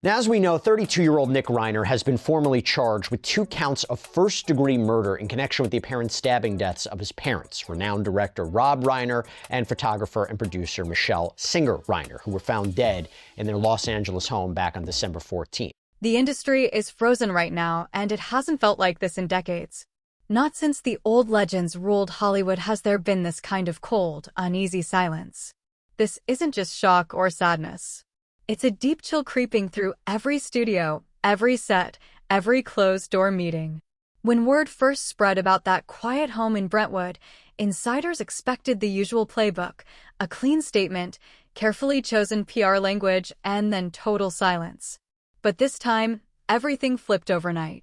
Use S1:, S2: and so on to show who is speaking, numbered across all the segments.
S1: Now, as we know, 32-year-old Nick Reiner has been formally charged with 2 counts of first-degree murder in connection with the apparent stabbing deaths of his parents, renowned director Rob Reiner and photographer and producer Michelle Singer Reiner, who were found dead in their Los Angeles home back on December 14th.
S2: The industry is frozen right now, and it hasn't felt like this in decades. Not since the old legends ruled Hollywood has there been this kind of cold, uneasy silence. This isn't just shock or sadness. It's a deep chill creeping through every studio, every set, every closed-door meeting. When word first spread about that quiet home in Brentwood, insiders expected the usual playbook, a clean statement, carefully chosen PR language, and then total silence. But this time, everything flipped overnight.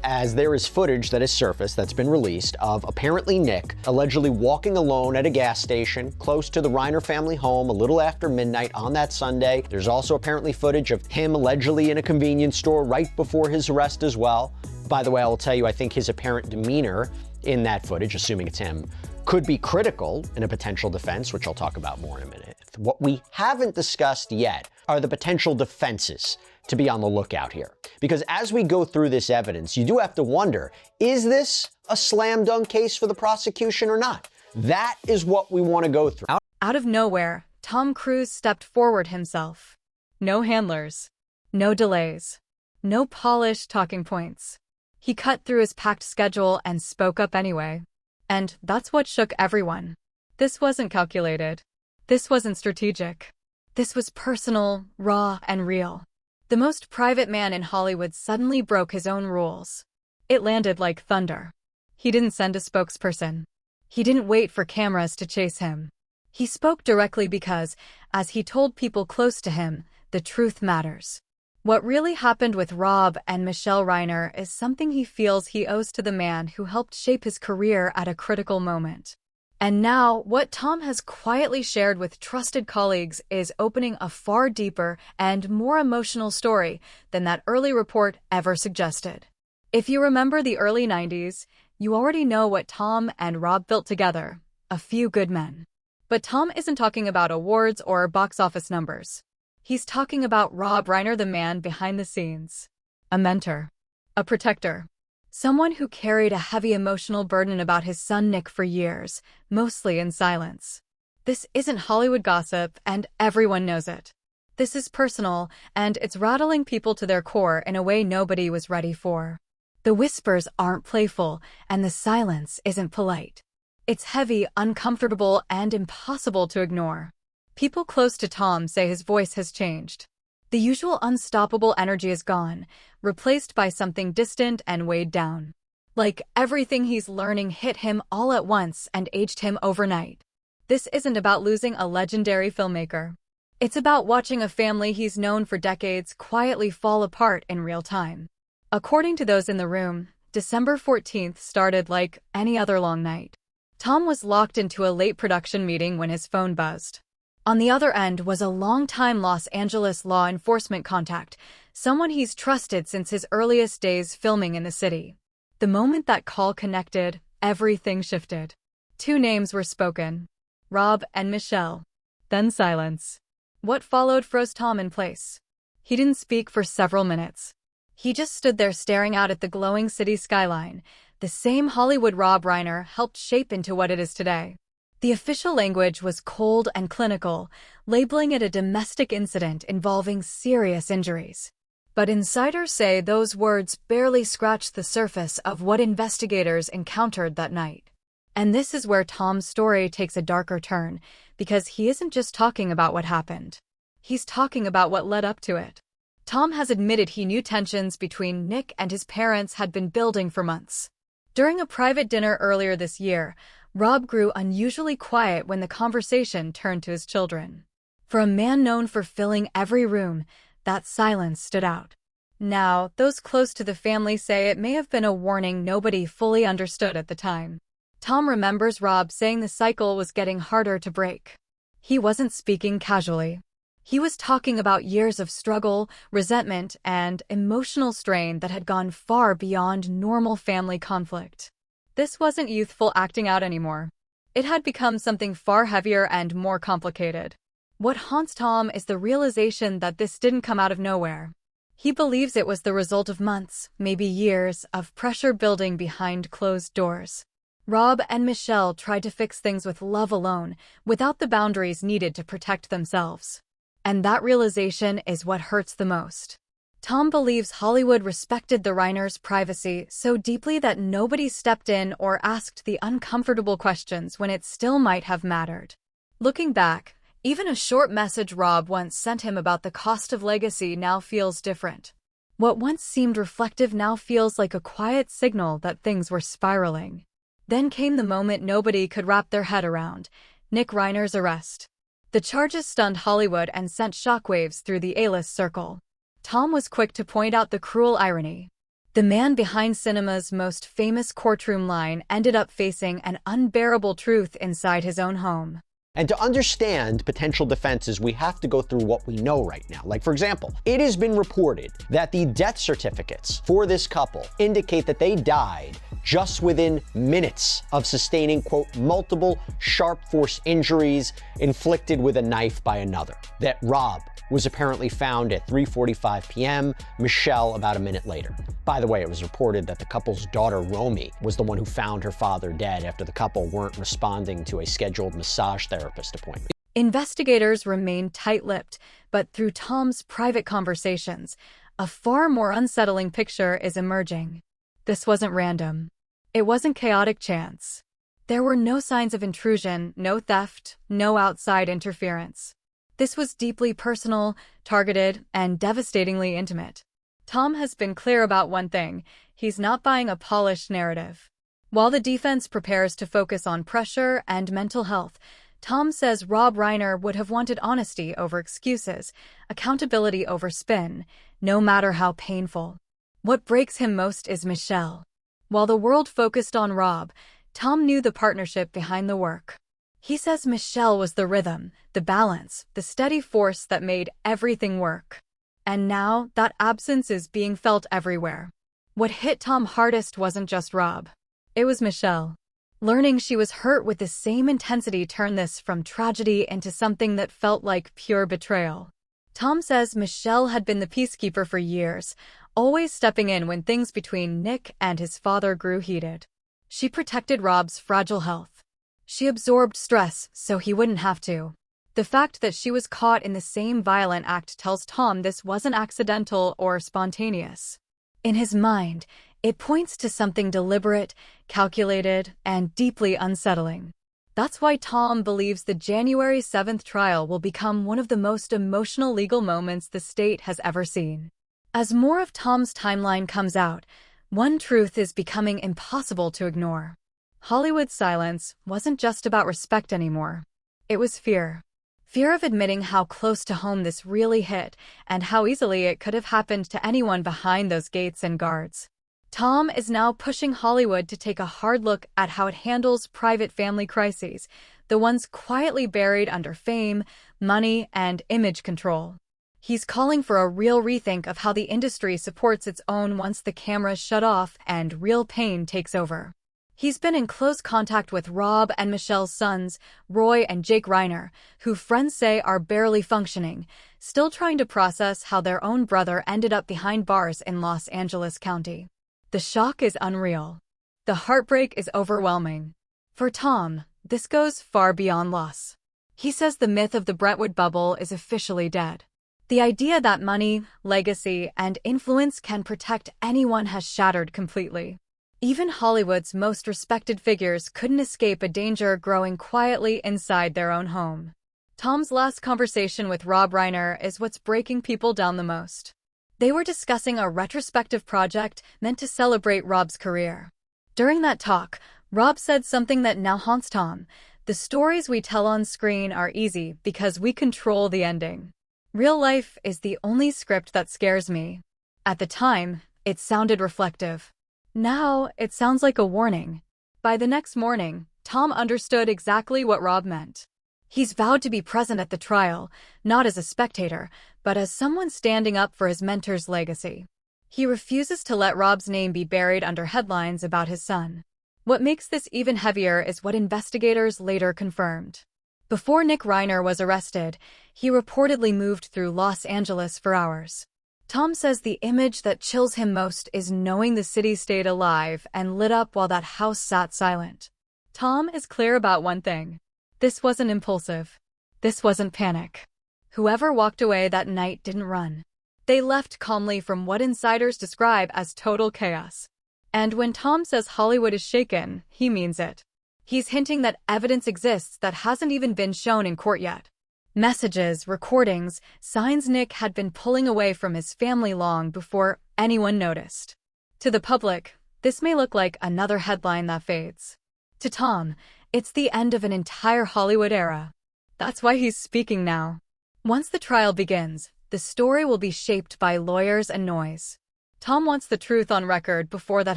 S1: As there is footage that has surfaced that's been released of apparently Nick allegedly walking alone at a gas station close to the Reiner family home a little after midnight on that Sunday. There's also apparently footage of him allegedly in a convenience store right before his arrest as well. By the way, I will tell you, I think his apparent demeanor in that footage, assuming it's him, could be critical in a potential defense, which I'll talk about more in a minute. What we haven't discussed yet are the potential defenses to be on the lookout here. Because as we go through this evidence, you do have to wonder, is this a slam dunk case for the prosecution or not? That is what we want to go through.
S2: Out of nowhere, Tom Cruise stepped forward himself. No handlers. No delays. No polished talking points. He cut through his packed schedule and spoke up anyway. And that's what shook everyone. This wasn't calculated. This wasn't strategic. This was personal, raw, and real. The most private man in Hollywood suddenly broke his own rules. It landed like thunder. He didn't send a spokesperson. He didn't wait for cameras to chase him. He spoke directly because, as he told people close to him, the truth matters. What really happened with Rob and Michelle Reiner is something he feels he owes to the man who helped shape his career at a critical moment. And now, what Tom has quietly shared with trusted colleagues is opening a far deeper and more emotional story than that early report ever suggested. If you remember the early 90s, you already know what Tom and Rob built together, a few good men. But Tom isn't talking about awards or box office numbers. He's talking about Rob Reiner, the man behind the scenes. A mentor. A protector. Someone who carried a heavy emotional burden about his son Nick for years, mostly in silence. This isn't Hollywood gossip, and everyone knows it. This is personal, and it's rattling people to their core in a way nobody was ready for. The whispers aren't playful, and the silence isn't polite. It's heavy, uncomfortable, and impossible to ignore. People close to Tom say his voice has changed. The usual unstoppable energy is gone, replaced by something distant and weighed down. Like everything he's learning hit him all at once and aged him overnight. This isn't about losing a legendary filmmaker. It's about watching a family he's known for decades quietly fall apart in real time. According to those in the room, December 14th started like any other long night. Tom was locked into a late production meeting when his phone buzzed. On the other end was a longtime Los Angeles law enforcement contact, someone he's trusted since his earliest days filming in the city. The moment that call connected, everything shifted. 2 names were spoken. Rob and Michelle. Then silence. What followed froze Tom in place. He didn't speak for several minutes. He just stood there staring out at the glowing city skyline, the same Hollywood Rob Reiner helped shape into what it is today. The official language was cold and clinical, labeling it a domestic incident involving serious injuries. But insiders say those words barely scratched the surface of what investigators encountered that night. And this is where Tom's story takes a darker turn, because he isn't just talking about what happened. He's talking about what led up to it. Tom has admitted he knew tensions between Nick and his parents had been building for months. During a private dinner earlier this year, Rob grew unusually quiet when the conversation turned to his children. For a man known for filling every room, that silence stood out. Now, those close to the family say it may have been a warning nobody fully understood at the time. Tom remembers Rob saying the cycle was getting harder to break. He wasn't speaking casually. He was talking about years of struggle, resentment, and emotional strain that had gone far beyond normal family conflict. This wasn't youthful acting out anymore. It had become something far heavier and more complicated. What haunts Tom is the realization that this didn't come out of nowhere. He believes it was the result of months, maybe years, of pressure building behind closed doors. Rob and Michelle tried to fix things with love alone, without the boundaries needed to protect themselves. And that realization is what hurts the most. Tom believes Hollywood respected the Reiners' privacy so deeply that nobody stepped in or asked the uncomfortable questions when it still might have mattered. Looking back, even a short message Rob once sent him about the cost of legacy now feels different. What once seemed reflective now feels like a quiet signal that things were spiraling. Then came the moment nobody could wrap their head around: Nick Reiner's arrest. The charges stunned Hollywood and sent shockwaves through the A-list circle. Tom was quick to point out the cruel irony. The man behind cinema's most famous courtroom line ended up facing an unbearable truth inside his own home.
S1: And to understand potential defenses, we have to go through what we know right now. Like, for example, it has been reported that the death certificates for this couple indicate that they died just within minutes of sustaining, quote, multiple sharp force injuries inflicted with a knife by another. That Rob was apparently found at 3:45 p.m., Michelle about a minute later. By the way, it was reported that the couple's daughter, Romy, was the one who found her father dead after the couple weren't responding to a scheduled massage therapist appointment.
S2: Investigators remained tight-lipped, but through Tom's private conversations, a far more unsettling picture is emerging. This wasn't random. It wasn't chaotic chance. There were no signs of intrusion, no theft, no outside interference. This was deeply personal, targeted, and devastatingly intimate. Tom has been clear about one thing: he's not buying a polished narrative. While the defense prepares to focus on pressure and mental health, Tom says Rob Reiner would have wanted honesty over excuses, accountability over spin, no matter how painful. What breaks him most is Michelle. While the world focused on Rob, Tom knew the partnership behind the work. He says Michelle was the rhythm, the balance, the steady force that made everything work. And now, that absence is being felt everywhere. What hit Tom hardest wasn't just Rob. It was Michelle. Learning she was hurt with the same intensity turned this from tragedy into something that felt like pure betrayal. Tom says Michelle had been the peacekeeper for years, always stepping in when things between Nick and his father grew heated. She protected Rob's fragile health. She absorbed stress so he wouldn't have to. The fact that she was caught in the same violent act tells Tom this wasn't accidental or spontaneous. In his mind, it points to something deliberate, calculated, and deeply unsettling. That's why Tom believes the January 7th trial will become one of the most emotional legal moments the state has ever seen. As more of Tom's timeline comes out, one truth is becoming impossible to ignore. Hollywood's silence wasn't just about respect anymore. It was fear. Fear of admitting how close to home this really hit, and how easily it could have happened to anyone behind those gates and guards. Tom is now pushing Hollywood to take a hard look at how it handles private family crises, the ones quietly buried under fame, money, and image control. He's calling for a real rethink of how the industry supports its own once the cameras shut off and real pain takes over. He's been in close contact with Rob and Michelle's sons, Roy and Jake Reiner, who friends say are barely functioning, still trying to process how their own brother ended up behind bars in Los Angeles County. The shock is unreal. The heartbreak is overwhelming. For Tom, this goes far beyond loss. He says the myth of the Brentwood bubble is officially dead. The idea that money, legacy, and influence can protect anyone has shattered completely. Even Hollywood's most respected figures couldn't escape a danger growing quietly inside their own home. Tom's last conversation with Rob Reiner is what's breaking people down the most. They were discussing a retrospective project meant to celebrate Rob's career. During that talk, Rob said something that now haunts Tom: "The stories we tell on screen are easy because we control the ending. Real life is the only script that scares me." At the time, it sounded reflective. Now, it sounds like a warning. By the next morning, Tom understood exactly what Rob meant. He's vowed to be present at the trial, not as a spectator, but as someone standing up for his mentor's legacy. He refuses to let Rob's name be buried under headlines about his son. What makes this even heavier is what investigators later confirmed. Before Nick Reiner was arrested, he reportedly moved through Los Angeles for hours. Tom says the image that chills him most is knowing the city stayed alive and lit up while that house sat silent. Tom is clear about one thing. This wasn't impulsive. This wasn't panic. Whoever walked away that night didn't run. They left calmly from what insiders describe as total chaos. And when Tom says Hollywood is shaken, he means it. He's hinting that evidence exists that hasn't even been shown in court yet. Messages, recordings, signs Nick had been pulling away from his family long before anyone noticed. To the public, this may look like another headline that fades. To Tom, it's the end of an entire Hollywood era. That's why he's speaking now. Once the trial begins, the story will be shaped by lawyers and noise. Tom wants the truth on record before that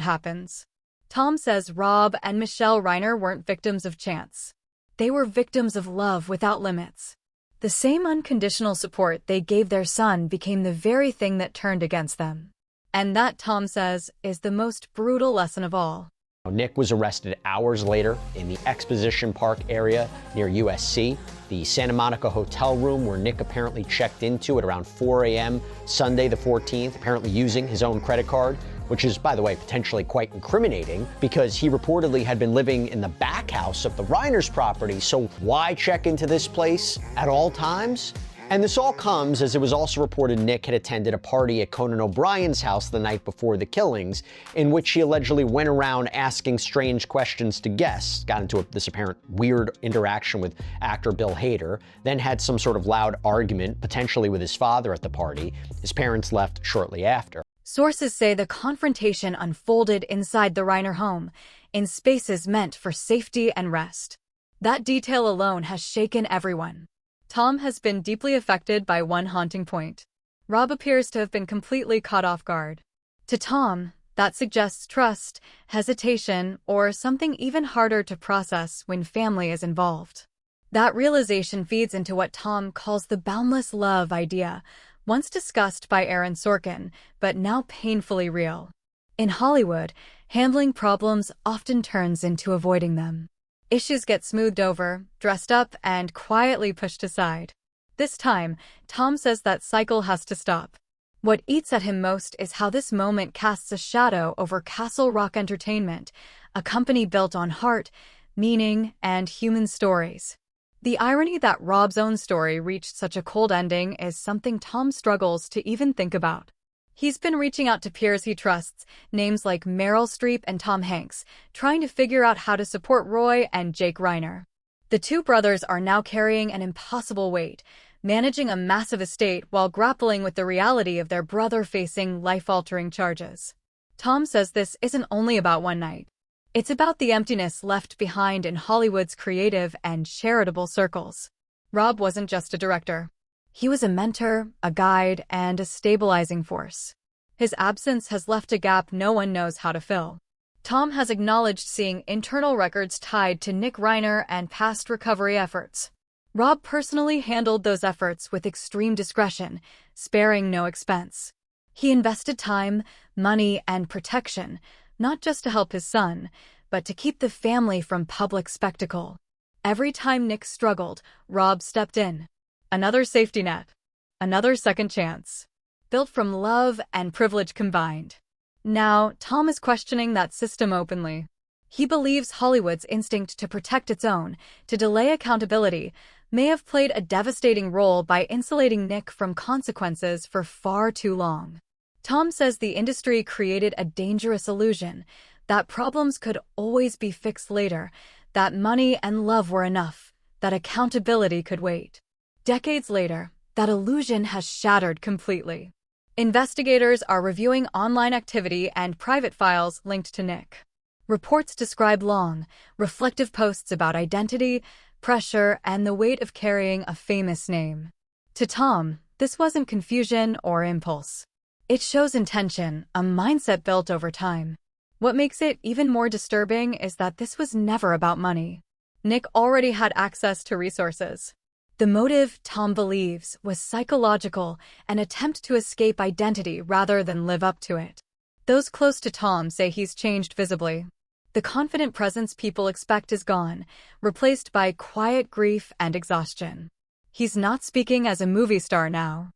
S2: happens. Tom says Rob and Michelle Reiner weren't victims of chance. They were victims of love without limits. The same unconditional support they gave their son became the very thing that turned against them. And that, Tom says, is the most brutal lesson of all.
S1: Nick was arrested hours later in the Exposition Park area near USC, the Santa Monica hotel room where Nick apparently checked into at around 4 a.m. Sunday the 14th, apparently using his own credit card, which is, by the way, potentially quite incriminating because he reportedly had been living in the back house of the Reiner's property. So why check into this place at all times? And this all comes as it was also reported Nick had attended a party at Conan O'Brien's house the night before the killings, in which he allegedly went around asking strange questions to guests, got into this apparent weird interaction with actor Bill Hader, then had some sort of loud argument, potentially with his father at the party. His parents left shortly after.
S2: Sources say the confrontation unfolded inside the Reiner home, in spaces meant for safety and rest. That detail alone has shaken everyone. Tom has been deeply affected by one haunting point. Rob appears to have been completely caught off guard. To Tom, that suggests trust, hesitation, or something even harder to process when family is involved. That realization feeds into what Tom calls the boundless love idea, once discussed by Aaron Sorkin, but now painfully real. In Hollywood, handling problems often turns into avoiding them. Issues get smoothed over, dressed up, and quietly pushed aside. This time, Tom says that cycle has to stop. What eats at him most is how this moment casts a shadow over Castle Rock Entertainment, a company built on heart, meaning, and human stories. The irony that Rob's own story reached such a cold ending is something Tom struggles to even think about. He's been reaching out to peers he trusts, names like Meryl Streep and Tom Hanks, trying to figure out how to support Roy and Jake Reiner. The two brothers are now carrying an impossible weight, managing a massive estate while grappling with the reality of their brother facing life-altering charges. Tom says this isn't only about one night. It's about the emptiness left behind in Hollywood's creative and charitable circles. Rob wasn't just a director. He was a mentor, a guide, and a stabilizing force. His absence has left a gap no one knows how to fill. Tom has acknowledged seeing internal records tied to Nick Reiner and past recovery efforts. Rob personally handled those efforts with extreme discretion, sparing no expense. He invested time, money, and protection, not just to help his son, but to keep the family from public spectacle. Every time Nick struggled, Rob stepped in. Another safety net. Another second chance. Built from love and privilege combined. Now, Tom is questioning that system openly. He believes Hollywood's instinct to protect its own, to delay accountability, may have played a devastating role by insulating Nick from consequences for far too long. Tom says the industry created a dangerous illusion, that problems could always be fixed later, that money and love were enough, that accountability could wait. Decades later, that illusion has shattered completely. Investigators are reviewing online activity and private files linked to Nick. Reports describe long, reflective posts about identity, pressure, and the weight of carrying a famous name. To Tom, this wasn't confusion or impulse. It shows intention, a mindset built over time. What makes it even more disturbing is that this was never about money. Nick already had access to resources. The motive, Tom believes, was psychological, an attempt to escape identity rather than live up to it. Those close to Tom say he's changed visibly. The confident presence people expect is gone, replaced by quiet grief and exhaustion. He's not speaking as a movie star now.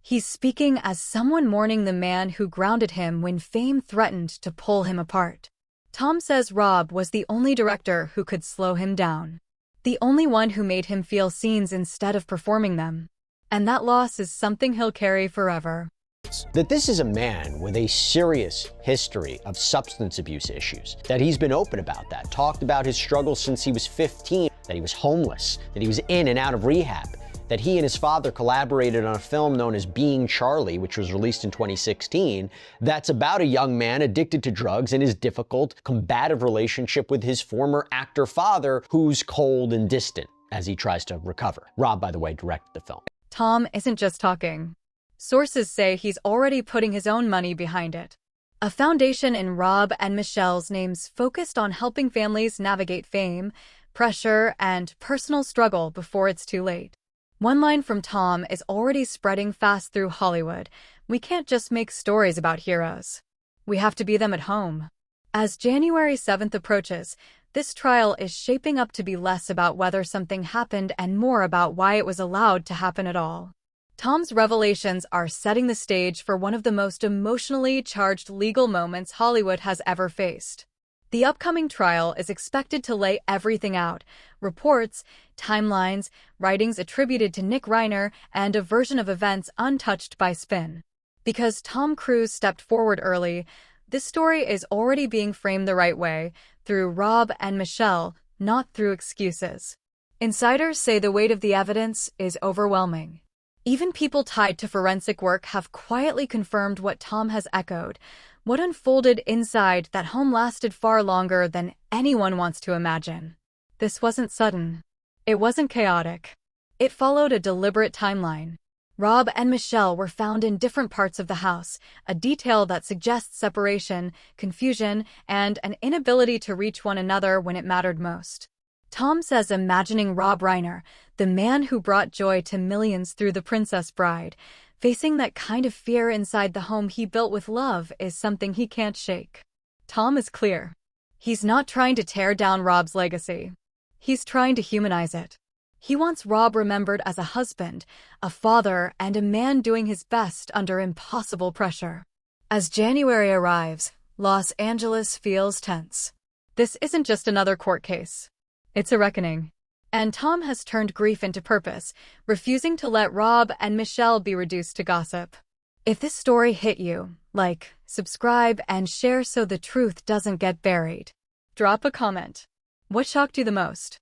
S2: He's speaking as someone mourning the man who grounded him when fame threatened to pull him apart. Tom says Rob was the only director who could slow him down. The only one who made him feel scenes instead of performing them. And that loss is something he'll carry forever.
S1: That this is a man with a serious history of substance abuse issues, that he's been open about that, talked about his struggles since he was 15, that he was homeless, that he was in and out of rehab, that he and his father collaborated on a film known as Being Charlie, which was released in 2016, that's about a young man addicted to drugs and his difficult, combative relationship with his former actor father, who's cold and distant as he tries to recover. Rob, by the way, directed the film.
S2: Tom isn't just talking. Sources say he's already putting his own money behind it. A foundation in Rob and Michelle's names focused on helping families navigate fame, pressure, and personal struggle before it's too late. One line from Tom is already spreading fast through Hollywood. We can't just make stories about heroes. We have to be them at home. As January 7th approaches, this trial is shaping up to be less about whether something happened and more about why it was allowed to happen at all. Tom's revelations are setting the stage for one of the most emotionally charged legal moments Hollywood has ever faced. The upcoming trial is expected to lay everything out: reports, timelines, writings attributed to Nick Reiner, and a version of events untouched by spin. Because Tom Cruise stepped forward early, this story is already being framed the right way, through Rob and Michelle, not through excuses. Insiders say the weight of the evidence is overwhelming. Even people tied to forensic work have quietly confirmed what Tom has echoed. What unfolded inside that home lasted far longer than anyone wants to imagine. This wasn't sudden. It wasn't chaotic. It followed a deliberate timeline. Rob and Michelle were found in different parts of the house, a detail that suggests separation, confusion, and an inability to reach one another when it mattered most. Tom says imagining Rob Reiner, the man who brought joy to millions through The Princess Bride, facing that kind of fear inside the home he built with love is something he can't shake. Tom is clear. He's not trying to tear down Rob's legacy. He's trying to humanize it. He wants Rob remembered as a husband, a father, and a man doing his best under impossible pressure. As January arrives, Los Angeles feels tense. This isn't just another court case. It's a reckoning. And Tom has turned grief into purpose, refusing to let Rob and Michelle be reduced to gossip. If this story hit you, like, subscribe, and share so the truth doesn't get buried. Drop a comment. What shocked you the most?